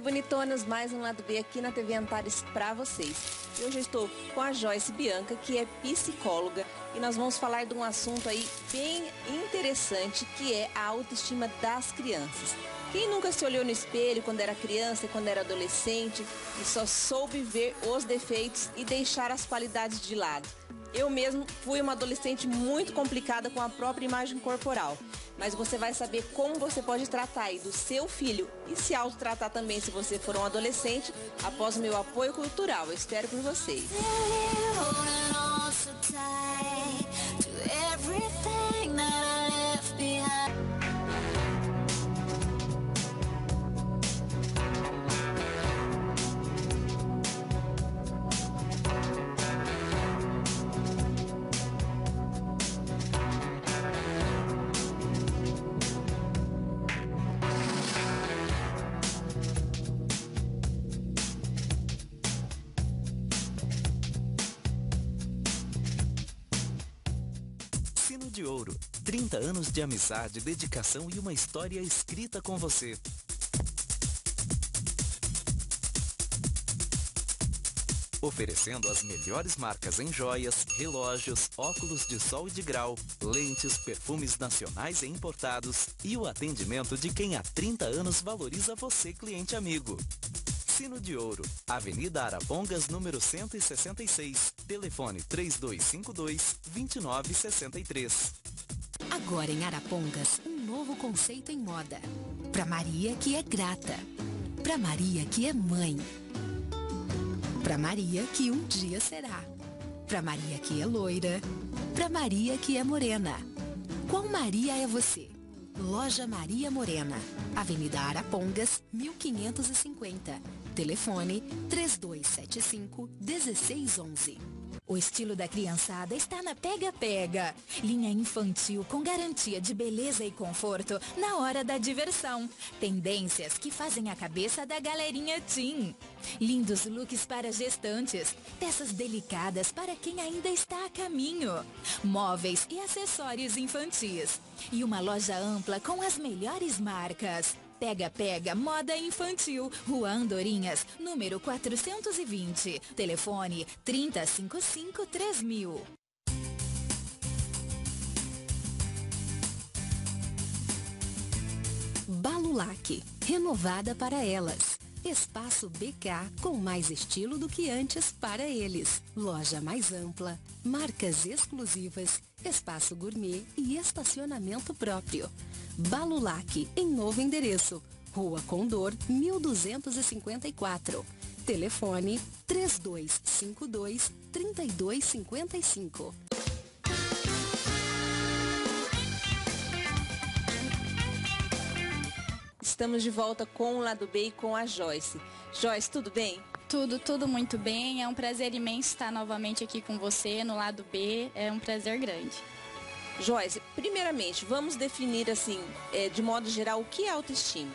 Oi, bonitonas, mais um Lado B aqui na TV Antares pra vocês. E hoje eu estou com a Joyce Bianca, que é psicóloga, e nós vamos falar de um assunto aí bem interessante, que é a autoestima das crianças. Quem nunca se olhou no espelho quando era criança e quando era adolescente e só soube ver os defeitos e deixar as qualidades de lado? Eu mesmo fui uma adolescente muito complicada com a própria imagem corporal. Mas você vai saber como você pode tratar aí do seu filho e se autotratar também se você for um adolescente após o meu apoio cultural. Eu espero por vocês. Sino de Ouro, 30 anos de amizade, dedicação e uma história escrita com você. Oferecendo as melhores marcas em joias, relógios, óculos de sol e de grau, lentes, perfumes nacionais e importados e o atendimento de quem há 30 anos valoriza você, cliente amigo. Sino de Ouro, Avenida Arapongas, número 166, telefone 3252-2963. Agora em Arapongas, um novo conceito em moda. Pra Maria que é grata. Pra Maria que é mãe. Pra Maria que um dia será. Pra Maria que é loira. Pra Maria que é morena. Qual Maria é você? Loja Maria Morena, Avenida Arapongas, 1550. Telefone 3275-1611. O estilo da criançada está na Pega Pega. Linha infantil com garantia de beleza e conforto na hora da diversão. Tendências que fazem a cabeça da galerinha teen. Lindos looks para gestantes. Peças delicadas para quem ainda está a caminho. Móveis e acessórios infantis. E uma loja ampla com as melhores marcas. Pega Pega Moda Infantil, Rua Andorinhas, número 420. Telefone 3055-3000. Balulac, renovada para elas. Espaço BK com mais estilo do que antes para eles. Loja mais ampla, marcas exclusivas, espaço gourmet e estacionamento próprio. Balulac, em novo endereço. Rua Condor, 1254. Telefone 3252-3255. Estamos de volta com o Lado B e com a Joyce. Joyce, tudo bem? Tudo muito bem. É um prazer imenso estar novamente aqui com você no Lado B. É um prazer grande. Joyce, primeiramente, vamos definir assim, de modo geral, o que é autoestima?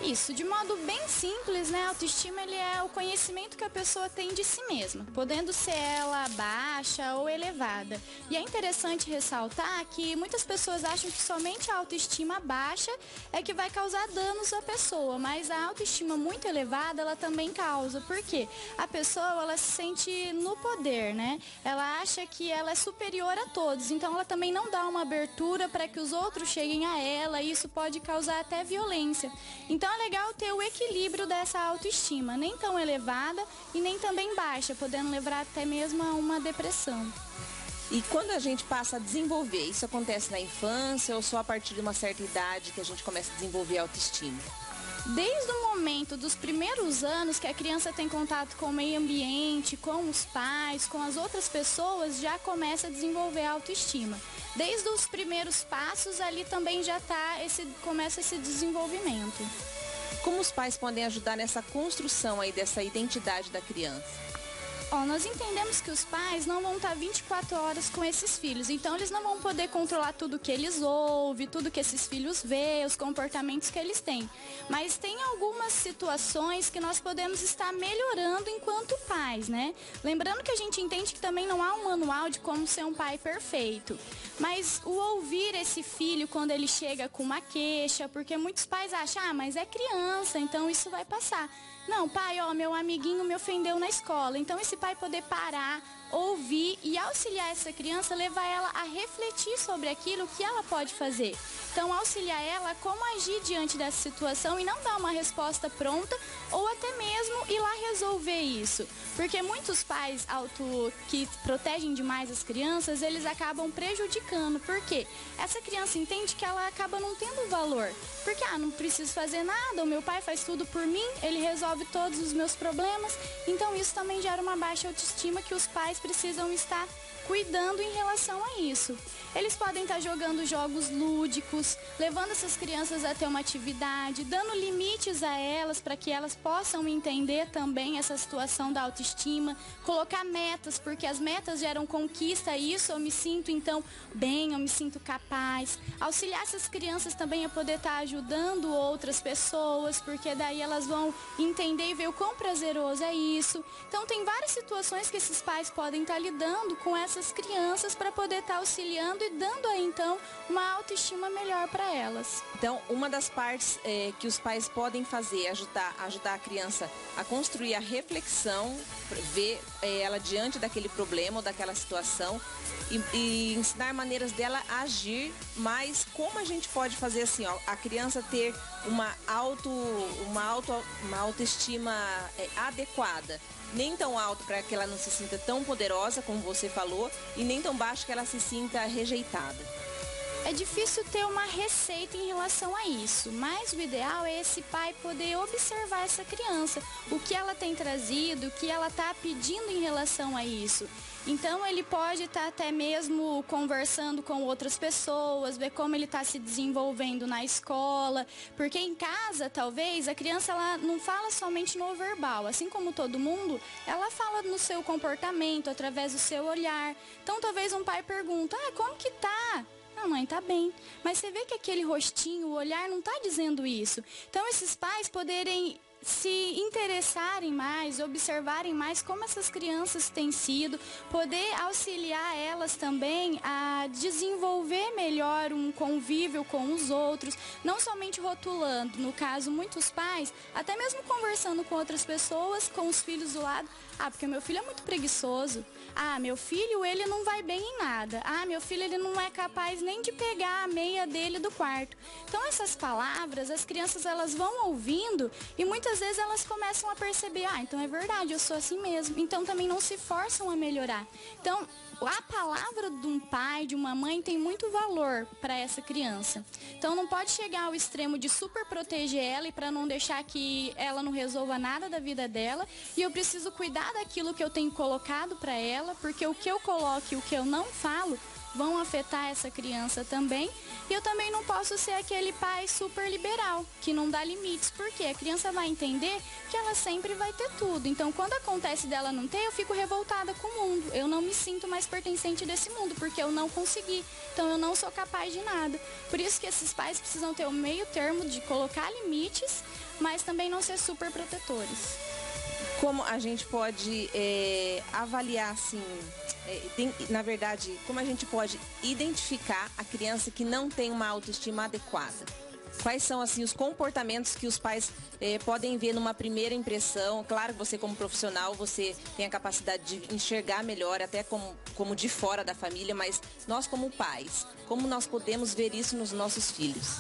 Isso, de modo bem simples, né? A autoestima ele é o conhecimento que a pessoa tem de si mesma, podendo ser ela baixa ou elevada. E é interessante ressaltar que muitas pessoas acham que somente a autoestima baixa é que vai causar danos à pessoa, mas a autoestima muito elevada ela também causa. Por quê? A pessoa ela se sente no poder, né? Ela acha que ela é superior a todos, então ela também não dá uma abertura para que os outros cheguem a ela e isso pode causar até violência. Então é legal ter o equilíbrio dessa autoestima, nem tão elevada e nem também baixa, podendo levar até mesmo a uma depressão. E quando a gente passa a desenvolver, isso acontece na infância ou só a partir de uma certa idade que a gente começa a desenvolver a autoestima? Desde o momento dos primeiros anos que a criança tem contato com o meio ambiente, com os pais, com as outras pessoas, já começa a desenvolver a autoestima. Desde os primeiros passos ali também já começa esse desenvolvimento. Como os pais podem ajudar nessa construção aí dessa identidade da criança? Nós entendemos que os pais não vão estar 24 horas com esses filhos, então eles não vão poder controlar tudo que eles ouvem, tudo que esses filhos vê, os comportamentos que eles têm. Mas tem algumas situações que nós podemos estar melhorando enquanto pais, né? Lembrando que a gente entende que também não há um manual de como ser um pai perfeito. Mas o ouvir esse filho quando ele chega com uma queixa, porque muitos pais acham, mas é criança, então isso vai passar. Não, pai, meu amiguinho me ofendeu na escola. Então esse pai poder parar, ouvir e auxiliar essa criança, levar ela a refletir sobre aquilo que ela pode fazer. Então auxiliar ela a como agir diante dessa situação e não dar uma resposta pronta ou até mesmo ir lá resolver isso. Porque muitos pais que protegem demais as crianças, eles acabam prejudicando. Por quê? Essa criança entende que ela acaba não tendo valor. Porque, não preciso fazer nada, o meu pai faz tudo por mim, ele resolve todos os meus problemas. Então isso também gera uma baixa autoestima que os pais precisam estar cuidando em relação a isso. Eles podem estar jogando jogos lúdicos, levando essas crianças a ter uma atividade, dando limites a elas para que elas possam entender também essa situação da autoestima, colocar metas, porque as metas geram conquista, e isso eu me sinto então bem, eu me sinto capaz. Auxiliar essas crianças também a poder estar ajudando outras pessoas, porque daí elas vão entender e ver o quão prazeroso é isso. Então tem várias situações que esses pais podem estar lidando com essas crianças para poder estar auxiliando e dando aí então uma autoestima melhor para elas. Então, uma das partes que os pais podem fazer é ajudar a criança a construir a reflexão, ver ela diante daquele problema ou daquela situação e ensinar maneiras dela agir, mas como a gente pode fazer assim, a criança ter uma autoestima adequada. Nem tão alto para que ela não se sinta tão poderosa, como você falou, e nem tão baixo que ela se sinta rejeitada. É difícil ter uma receita em relação a isso, mas o ideal é esse pai poder observar essa criança, o que ela tem trazido, o que ela está pedindo em relação a isso. Então ele pode estar até mesmo conversando com outras pessoas, ver como ele está se desenvolvendo na escola, porque em casa talvez a criança ela não fala somente no verbal, assim como todo mundo, ela fala no seu comportamento, através do seu olhar. Então talvez um pai pergunta, como que tá? Não, mãe, tá bem. Mas você vê que aquele rostinho, o olhar não tá dizendo isso. Então esses pais poderem se interessarem mais, observarem mais como essas crianças têm sido, poder auxiliar elas também a desenvolver melhor um convívio com os outros, não somente rotulando, no caso, muitos pais, até mesmo conversando com outras pessoas, com os filhos do lado, porque meu filho é muito preguiçoso, meu filho, ele não vai bem em nada, meu filho, ele não é capaz nem de pegar a meia dele do quarto. Então essas palavras, as crianças, elas vão ouvindo e muitas vezes elas começam a perceber, então é verdade, eu sou assim mesmo. Então também não se forçam a melhorar. Então a palavra de um pai, de uma mãe tem muito valor para essa criança. Então não pode chegar ao extremo de super proteger ela e para não deixar que ela não resolva nada da vida dela. E eu preciso cuidar daquilo que eu tenho colocado para ela, porque o que eu coloco e o que eu não falo vão afetar essa criança também. E eu também não posso ser aquele pai super liberal, que não dá limites, porque a criança vai entender que ela sempre vai ter tudo. Então, quando acontece dela não ter, eu fico revoltada com o mundo. Eu não me sinto mais pertencente desse mundo, porque eu não consegui. Então, eu não sou capaz de nada. Por isso que esses pais precisam ter o meio termo de colocar limites, mas também não ser super protetores. Como a gente pode avaliar, assim, na verdade, como a gente pode identificar a criança que não tem uma autoestima adequada? Quais são, assim, os comportamentos que os pais podem ver numa primeira impressão? Claro que você, como profissional, você tem a capacidade de enxergar melhor, até como de fora da família, mas nós, como pais, como nós podemos ver isso nos nossos filhos?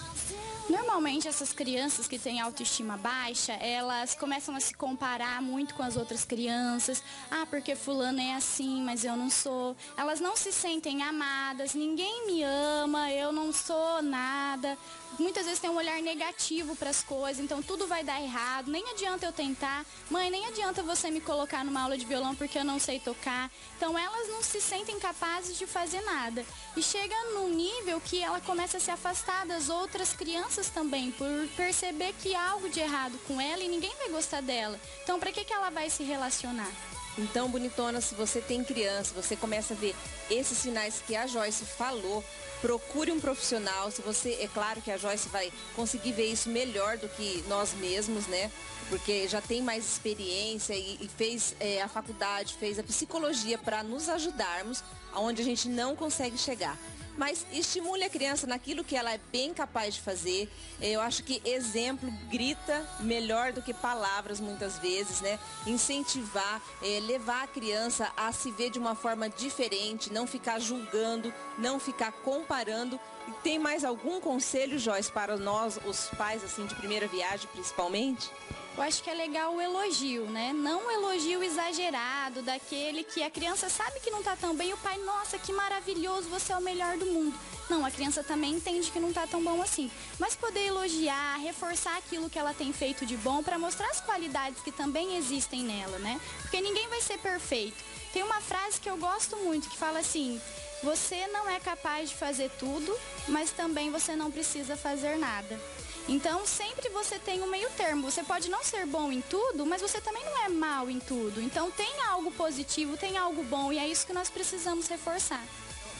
Normalmente essas crianças que têm autoestima baixa, elas começam a se comparar muito com as outras crianças. Porque fulano é assim, mas eu não sou. Elas não se sentem amadas, ninguém me ama, eu não sou nada. Muitas vezes tem um olhar negativo para as coisas, então tudo vai dar errado, nem adianta eu tentar. Mãe, nem adianta você me colocar numa aula de violão porque eu não sei tocar. Então elas não se sentem capazes de fazer nada. E chega num nível que ela começa a se afastar das outras crianças também, por perceber que há algo de errado com ela e ninguém vai gostar dela. Então para que ela vai se relacionar? Então, bonitona, se você tem criança, você começa a ver esses sinais que a Joyce falou, procure um profissional. Se você, é claro que a Joyce vai conseguir ver isso melhor do que nós mesmos, né? Porque já tem mais experiência e fez a faculdade, fez a psicologia para nos ajudarmos aonde a gente não consegue chegar. Mas estimule a criança naquilo que ela é bem capaz de fazer. Eu acho que exemplo grita melhor do que palavras muitas vezes, né? Incentivar, levar a criança a se ver de uma forma diferente, não ficar julgando, não ficar comparando. E tem mais algum conselho, Joyce, para nós, os pais, assim, de primeira viagem, principalmente? Eu acho que é legal o elogio, né? Não o elogio exagerado, daquele que a criança sabe que não tá tão bem, e o pai, nossa, que maravilhoso, você é o melhor do mundo. Não, a criança também entende que não tá tão bom assim. Mas poder elogiar, reforçar aquilo que ela tem feito de bom para mostrar as qualidades que também existem nela, né? Porque ninguém vai ser perfeito. Tem uma frase que eu gosto muito, que fala assim: você não é capaz de fazer tudo, mas também você não precisa fazer nada. Então, sempre você tem um meio termo. Você pode não ser bom em tudo, mas você também não é mal em tudo. Então, tem algo positivo, tem algo bom, e é isso que nós precisamos reforçar.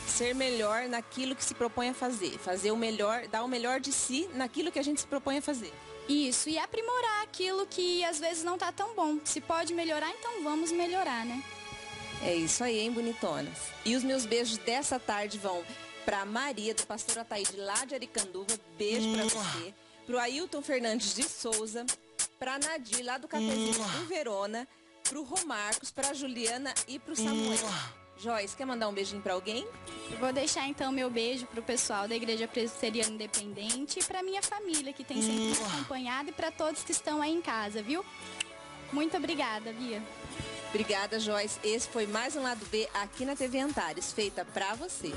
Ser melhor naquilo que se propõe a fazer. Fazer o melhor, dar o melhor de si naquilo que a gente se propõe a fazer. Isso, e aprimorar aquilo que às vezes não tá tão bom. Se pode melhorar, então vamos melhorar, né? É isso aí, hein, bonitonas? E os meus beijos dessa tarde vão pra Maria, do pastor Ataíde, lá de Aricanduva. Beijo pra você. Pro Ailton Fernandes de Souza, pra Nadir, lá do Cafezinho do Verona, pro Romarcos, pra Juliana e pro Samuel. Joyce, quer mandar um beijinho pra alguém? Eu vou deixar então meu beijo pro pessoal da Igreja Presbiteriana Independente e pra minha família, que tem sempre me acompanhado, e pra todos que estão aí em casa, viu? Muito obrigada, Bia. Obrigada, Joyce. Esse foi mais um Lado B aqui na TV Antares, feita pra você.